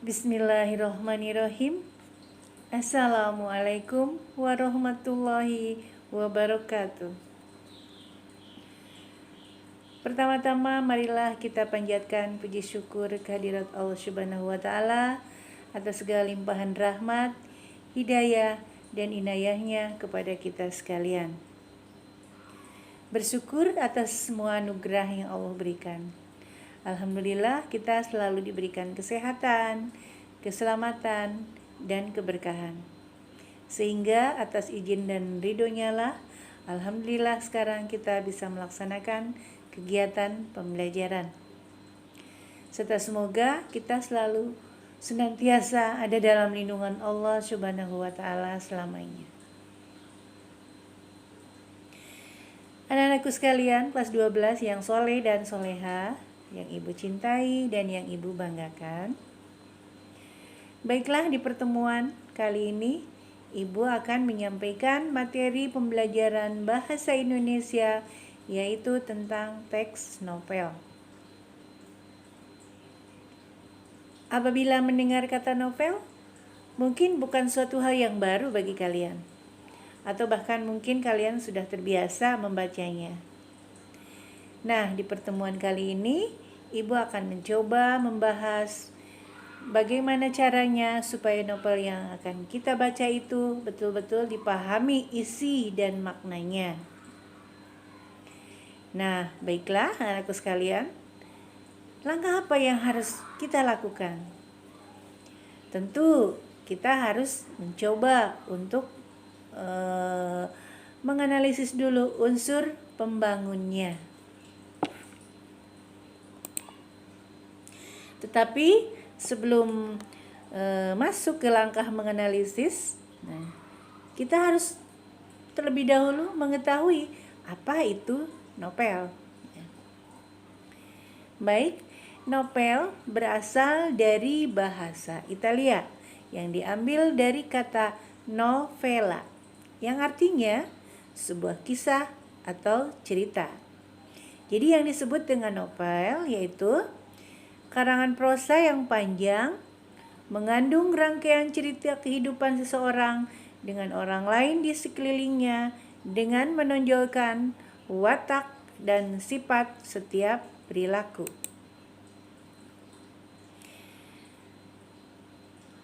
Bismillahirrohmanirrohim. Assalamualaikum warahmatullahi wabarakatuh. Pertama-tama marilah kita panjatkan puji syukur kehadirat Allah Subhanahu wa taala atas segala limpahan rahmat, hidayah dan inayahnya kepada kita sekalian. Bersyukur atas semua anugerah yang Allah berikan. Alhamdulillah kita selalu diberikan kesehatan, keselamatan, dan keberkahan. Sehingga atas izin dan ridhonya lah, alhamdulillah sekarang kita bisa melaksanakan kegiatan pembelajaran. Serta semoga kita selalu senantiasa ada dalam lindungan Allah Subhanahu wa taala selamanya. Anak-anakku sekalian, kelas 12 yang soleh dan soleha, yang ibu cintai dan yang ibu banggakan. Baiklah, di pertemuan kali ini ibu akan menyampaikan materi pembelajaran bahasa Indonesia, yaitu tentang teks novel. Apabila mendengar kata novel, mungkin bukan suatu hal yang baru bagi kalian, atau bahkan mungkin kalian sudah terbiasa membacanya. Nah, di pertemuan kali ini ibu akan mencoba membahas bagaimana caranya supaya novel yang akan kita baca itu betul-betul dipahami isi dan maknanya. Nah, baiklah anakku sekalian, langkah apa yang harus kita lakukan? Tentu kita harus mencoba untuk menganalisis dulu unsur pembangunnya. Tetapi sebelum masuk ke langkah menganalisis, kita harus terlebih dahulu mengetahui apa itu novel. Baik, novel berasal dari bahasa Italia yang diambil dari kata novella, yang artinya sebuah kisah atau cerita. Jadi yang disebut dengan novel yaitu karangan prosa yang panjang, mengandung rangkaian cerita kehidupan seseorang dengan orang lain di sekelilingnya dengan menonjolkan watak dan sifat setiap perilaku.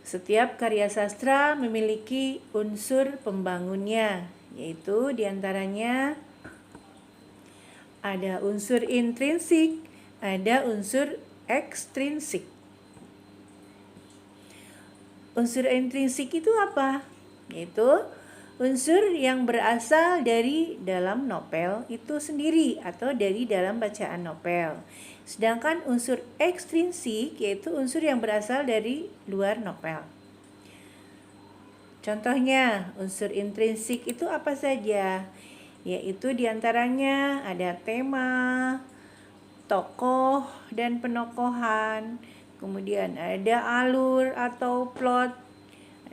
Setiap karya sastra memiliki unsur pembangunnya, yaitu diantaranya ada unsur intrinsik, ada unsur ekstrinsik. Unsur intrinsik itu apa? Yaitu unsur yang berasal dari dalam novel itu sendiri atau dari dalam bacaan novel. Sedangkan unsur ekstrinsik yaitu unsur yang berasal dari luar novel. Contohnya, unsur intrinsik itu apa saja? Yaitu diantaranya ada tema, tokoh dan penokohan, kemudian ada alur atau plot,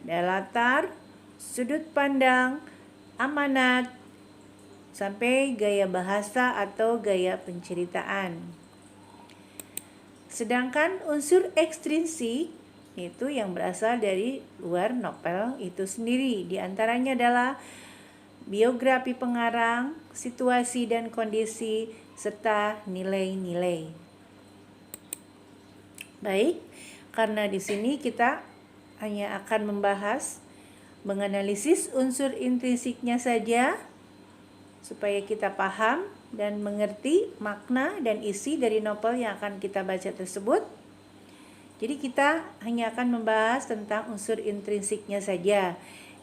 ada latar, sudut pandang, amanat, sampai gaya bahasa atau gaya penceritaan. Sedangkan unsur ekstrinsik itu yang berasal dari luar novel itu sendiri, diantaranya adalah biografi pengarang, situasi dan kondisi, serta nilai-nilai. Baik, karena di sini kita hanya akan membahas menganalisis unsur intrinsiknya saja supaya kita paham dan mengerti makna dan isi dari novel yang akan kita baca tersebut. Jadi kita hanya akan membahas tentang unsur intrinsiknya saja,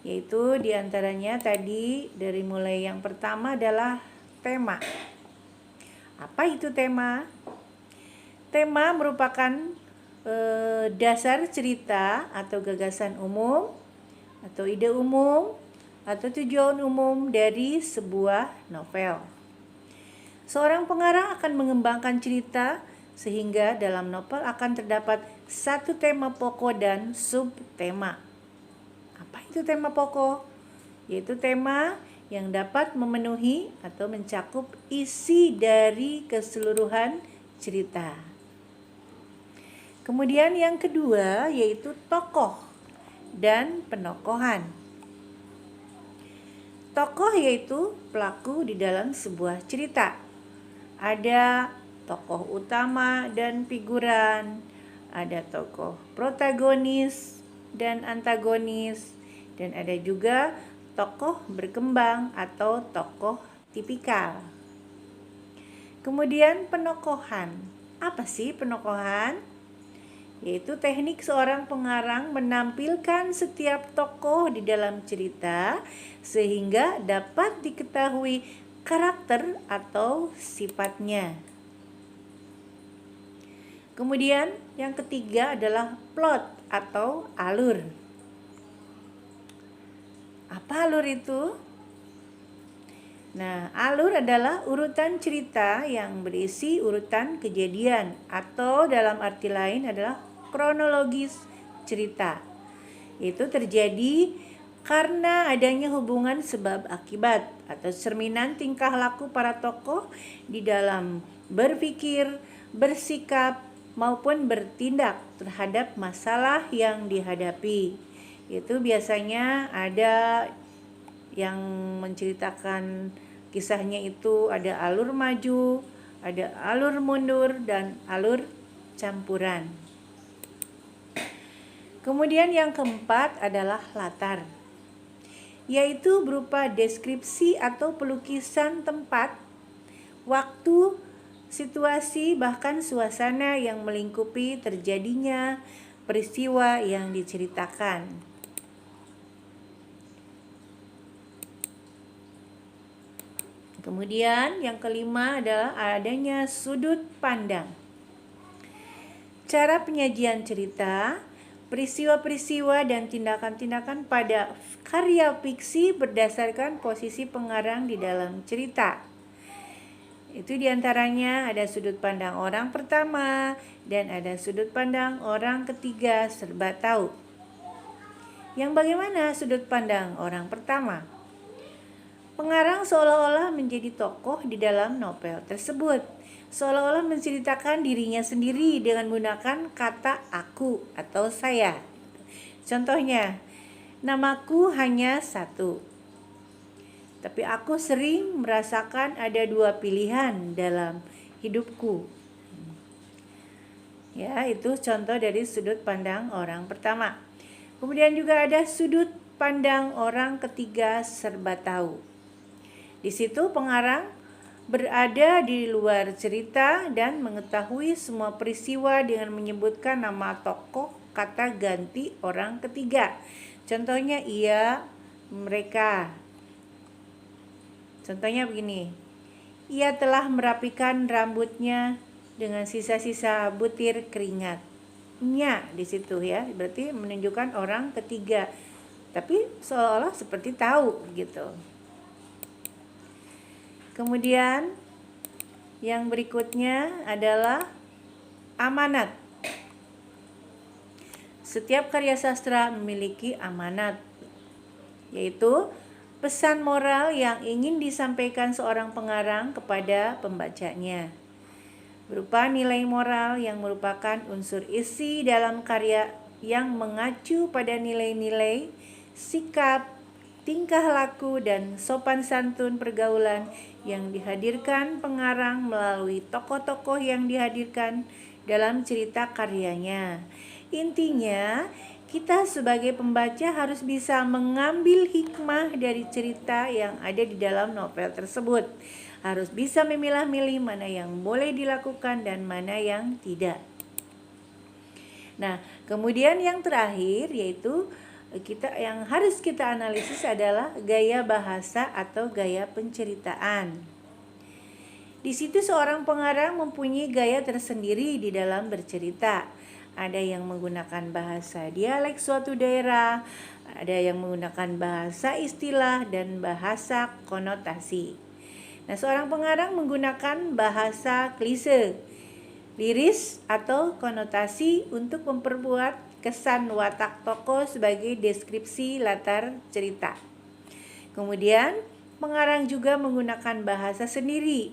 yaitu diantaranya tadi dari mulai yang pertama adalah tema. Apa itu tema? Tema merupakan dasar cerita atau gagasan umum atau ide umum atau tujuan umum dari sebuah novel. Seorang pengarang akan mengembangkan cerita sehingga dalam novel akan terdapat satu tema pokok dan subtema. Apa itu tema pokok? Yaitu tema yang dapat memenuhi atau mencakup isi dari keseluruhan cerita. Kemudian yang kedua yaitu tokoh dan penokohan. Tokoh yaitu pelaku di dalam sebuah cerita. Ada tokoh utama dan figuran, ada tokoh protagonis dan antagonis, dan ada juga tokoh berkembang atau tokoh tipikal. Kemudian penokohan. Apa sih penokohan? Yaitu teknik seorang pengarang menampilkan setiap tokoh di dalam cerita sehingga dapat diketahui karakter atau sifatnya. Kemudian yang ketiga adalah plot atau alur. Apa alur itu? Nah, alur adalah urutan cerita yang berisi urutan kejadian atau dalam arti lain adalah kronologis cerita. Itu terjadi karena adanya hubungan sebab akibat atau cerminan tingkah laku para tokoh di dalam berpikir, bersikap, maupun bertindak terhadap masalah yang dihadapi. Itu biasanya ada yang menceritakan kisahnya itu ada alur maju, ada alur mundur, dan alur campuran. Kemudian yang keempat adalah latar, yaitu berupa deskripsi atau pelukisan tempat, waktu, situasi, bahkan suasana yang melingkupi terjadinya peristiwa yang diceritakan. Kemudian yang kelima adalah adanya sudut pandang. Cara penyajian cerita, peristiwa-peristiwa dan tindakan-tindakan pada karya fiksi berdasarkan posisi pengarang di dalam cerita. Itu diantaranya ada sudut pandang orang pertama dan ada sudut pandang orang ketiga serba tahu. Yang bagaimana sudut pandang orang pertama? Pengarang seolah-olah menjadi tokoh di dalam novel tersebut, seolah-olah menceritakan dirinya sendiri dengan menggunakan kata aku atau saya. Contohnya, namaku hanya satu, tapi aku sering merasakan ada dua pilihan dalam hidupku. Ya, itu contoh dari sudut pandang orang pertama. Kemudian juga ada sudut pandang orang ketiga serba tahu. Di situ pengarang berada di luar cerita dan mengetahui semua peristiwa dengan menyebutkan nama tokoh kata ganti orang ketiga. Contohnya ia, mereka. Contohnya begini. Ia telah merapikan rambutnya dengan sisa-sisa butir keringat. Nya di situ ya, berarti menunjukkan orang ketiga. Tapi seolah-olah seperti tahu gitu. Kemudian yang berikutnya adalah amanat. Setiap karya sastra memiliki amanat, yaitu pesan moral yang ingin disampaikan seorang pengarang kepada pembacanya. Berupa nilai moral yang merupakan unsur isi dalam karya yang mengacu pada nilai-nilai, sikap, tingkah laku, dan sopan santun pergaulan yang dihadirkan pengarang melalui tokoh-tokoh yang dihadirkan dalam cerita karyanya. Intinya, kita sebagai pembaca harus bisa mengambil hikmah dari cerita yang ada di dalam novel tersebut. Harus bisa memilah-milih mana yang boleh dilakukan dan mana yang tidak. Nah, kemudian yang terakhir yaitu yang harus kita analisis adalah gaya bahasa atau gaya penceritaan. Di situ seorang pengarang mempunyai gaya tersendiri di dalam bercerita. Ada yang menggunakan bahasa dialek suatu daerah, ada yang menggunakan bahasa istilah dan bahasa konotasi. Nah, seorang pengarang menggunakan bahasa klise, liris atau konotasi untuk memperbuat kesan watak tokoh sebagai deskripsi latar cerita. Kemudian, pengarang juga menggunakan bahasa sendiri,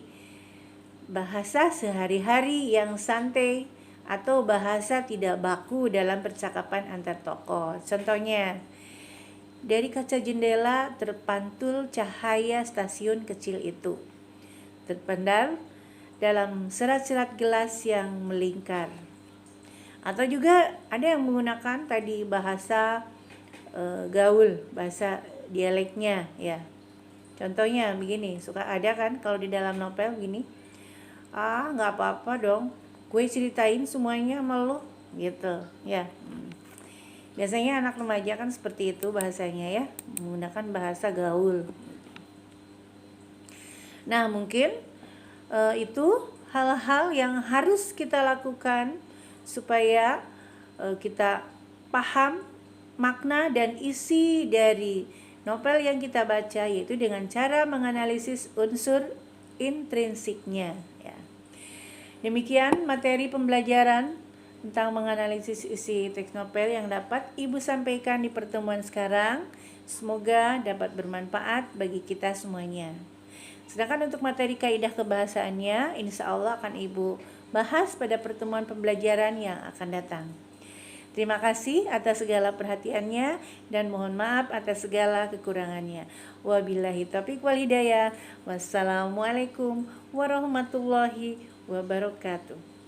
bahasa sehari-hari yang santai atau bahasa tidak baku dalam percakapan antar tokoh. Contohnya, dari kaca jendela terpantul cahaya stasiun kecil itu, terpendam dalam serat-serat gelas yang melingkar. Atau juga ada yang menggunakan tadi bahasa gaul, bahasa dialeknya ya. Contohnya begini, suka ada kan kalau di dalam novel gini, nggak apa-apa dong, gue ceritain semuanya sama lo gitu ya. Biasanya anak remaja kan seperti itu bahasanya ya, menggunakan bahasa gaul. Nah mungkin itu hal-hal yang harus kita lakukan supaya kita paham makna dan isi dari novel yang kita baca, yaitu dengan cara menganalisis unsur intrinsiknya ya. Demikian materi pembelajaran tentang menganalisis isi teks novel yang dapat Ibu sampaikan di pertemuan sekarang. Semoga dapat bermanfaat bagi kita semuanya. Sedangkan untuk materi kaidah kebahasaannya, insya Allah akan Ibu bahas pada pertemuan pembelajaran yang akan datang. Terima kasih atas segala perhatiannya dan mohon maaf atas segala kekurangannya. Wabillahi taufiq wal hidayah. Wassalamualaikum warahmatullahi wabarakatuh.